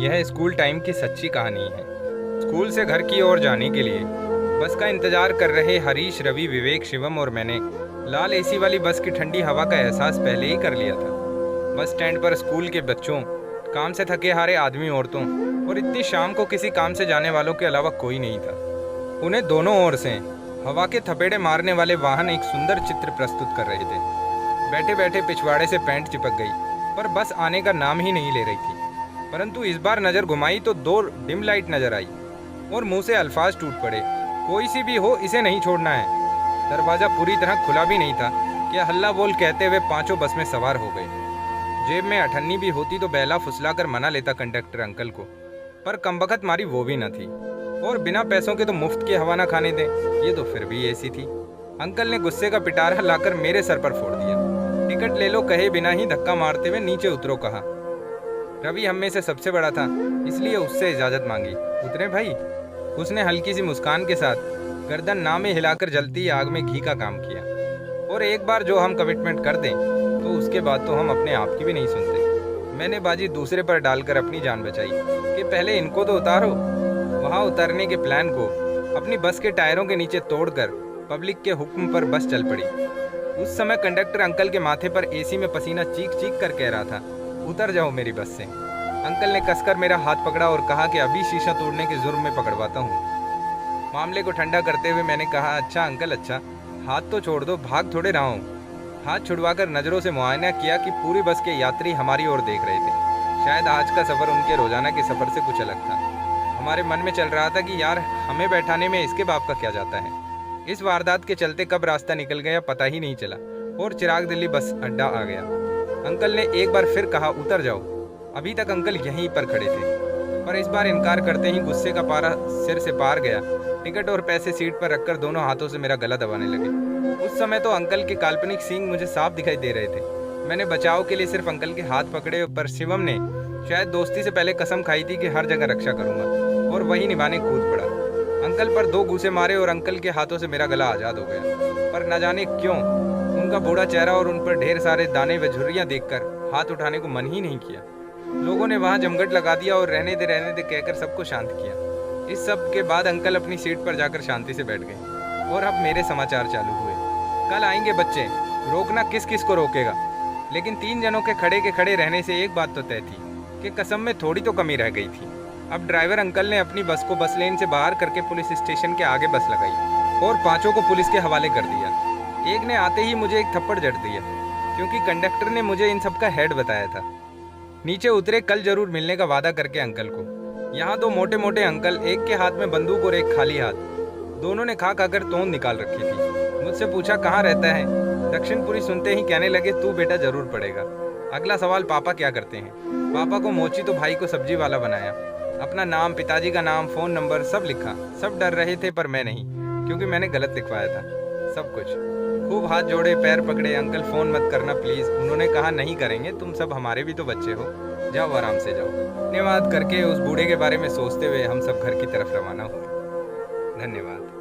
यह school time की सच्ची कहानी है। स्कूल से घर की ओर जाने के लिए बस का इंतजार कर रहे हरीश, रवि, विवेक, शिवम और मैंने लाल एसी वाली बस की ठंडी हवा का एहसास पहले ही कर लिया था। बस स्टैंड पर स्कूल के बच्चों, काम से थके हारे आदमी, औरतों और इतनी शाम को किसी काम से जाने वालों के अलावा कोई नहीं था। उन्हें दोनों ओर से हवा के थपेड़े मारने वाले वाहन एक सुंदर चित्र प्रस्तुत कर रहे थे। बैठे बैठे पिछवाड़े से पैंट चिपक गई, पर बस आने का नाम ही नहीं ले रही थी। परंतु इस बार नज़र घुमाई तो 2 डिम लाइट नजर आई और मुंह से अल्फाज टूट पड़े, कोई सी भी हो इसे नहीं छोड़ना है। दरवाज़ा पूरी तरह खुला भी नहीं था कि हल्ला बोल कहते हुए पांचों बस में सवार हो गए। जेब में अठन्नी भी होती तो बहला फुसला कर मना लेता कंडक्टर अंकल को, पर कमबख्त मारी वो भी न थी। और बिना पैसों के तो मुफ्त की हवा ना खाने दें, ये तो फिर भी ऐसी थी। अंकल ने गुस्से का पिटारा लाकर मेरे सर पर फोड़ दिया। टिकट ले लो कहे बिना ही धक्का मारते हुए नीचे उतरो कहा। रवि हम में से सबसे बड़ा था, इसलिए उससे इजाज़त मांगी। उतरे भाई। उसने हल्की सी मुस्कान के साथ गर्दन ना में हिलाकर जलती आग में घी का काम किया। और एक बार जो हम कमिटमेंट कर दें तो उसके बाद तो हम अपने आप की भी नहीं सुनते। मैंने बाजी दूसरे पर डालकर अपनी जान बचाई कि पहले इनको तो उतारो। वहाँ उतरने के प्लान को अपनी बस के टायरों के नीचे तोड़कर पब्लिक के हुक्म पर बस चल पड़ी। उस समय कंडक्टर अंकल के माथे पर एसी में पसीना चीख चीख कर कह रहा था, उतर जाओ मेरी बस से। अंकल ने कसकर मेरा हाथ पकड़ा और कहा कि अभी शीशा तोड़ने के जुर्म में पकड़वाता हूँ। मामले को ठंडा करते हुए मैंने कहा, अच्छा अंकल अच्छा, हाथ तो छोड़ दो, भाग थोड़े रहा हूँ। हाथ छुड़वाकर नज़रों से मुआयना किया कि पूरी बस के यात्री हमारी ओर देख रहे थे। शायद आज का सफ़र उनके रोज़ाना के सफ़र से कुछ अलग था। हमारे मन में चल रहा था कि यार हमें बैठाने में इसके बाप का क्या जाता है। इस वारदात के चलते कब रास्ता निकल गया पता ही नहीं चला और चिराग दिल्ली बस अड्डा आ गया। अंकल ने एक बार फिर कहा, उतर जाओ। अभी तक अंकल यहीं पर खड़े थे, पर इस बार इनकार करते ही गुस्से का पारा सिर से पार गया। टिकट और पैसे सीट पर रखकर दोनों हाथों से मेरा गला दबाने लगे। उस समय तो अंकल के काल्पनिक सींग मुझे साफ दिखाई दे रहे थे। मैंने बचाव के लिए सिर्फ अंकल के हाथ पकड़े, पर शिवम ने शायद दोस्ती से पहले कसम खाई थी कि हर जगह रक्षा करूंगा, और वही निभाने कूद पड़ा। अंकल पर 2 घूंसे मारे और अंकल के हाथों से मेरा गला आज़ाद हो गया। पर न जाने क्यों उनका बूढ़ा चेहरा और उन पर ढेर सारे दाने व झुर्रियाँ देखकर हाथ उठाने को मन ही नहीं किया। लोगों ने वहाँ जमघट लगा दिया और रहने दे कहकर सबको शांत किया। इस सब के बाद अंकल अपनी सीट पर जाकर शांति से बैठ गए। और अब मेरे समाचार चालू हुए। कल आएंगे बच्चे, रोकना किस किस को रोकेगा। लेकिन 3 जनों के खड़े रहने से एक बात तो तय थी कि कसम में थोड़ी तो कमी रह गई थी। अब ड्राइवर अंकल ने अपनी बस को बस लेन से बाहर करके पुलिस स्टेशन के आगे बस लगाई और 5 को पुलिस के हवाले कर दिया। एक ने आते ही मुझे एक थप्पड़ जड़ दिया, क्योंकि कंडक्टर ने मुझे इन सब का हेड बताया था। नीचे उतरे कल जरूर मिलने का वादा करके अंकल को। यहाँ 2 मोटे मोटे अंकल, एक के हाथ में बंदूक और एक खाली हाथ। दोनों ने खा खाकर तोंद निकाल रखी थी। मुझसे पूछा कहाँ रहता है। दक्षिणपुरी सुनते ही कहने लगे, तू बेटा जरूर पड़ेगा। अगला सवाल, पापा क्या करते हैं। पापा को मोची तो भाई को सब्जी वाला बनाया। अपना नाम, पिताजी का नाम, फ़ोन नंबर सब लिखा। सब डर रहे थे पर मैं नहीं, क्योंकि मैंने गलत लिखवाया था सब कुछ। खूब हाथ जोड़े, पैर पकड़े, अंकल फ़ोन मत करना प्लीज़। उन्होंने कहा, नहीं करेंगे, तुम सब हमारे भी तो बच्चे हो, जाओ आराम से जाओ। धन्यवाद करके उस बूढ़े के बारे में सोचते हुए हम सब घर की तरफ रवाना हुए। धन्यवाद।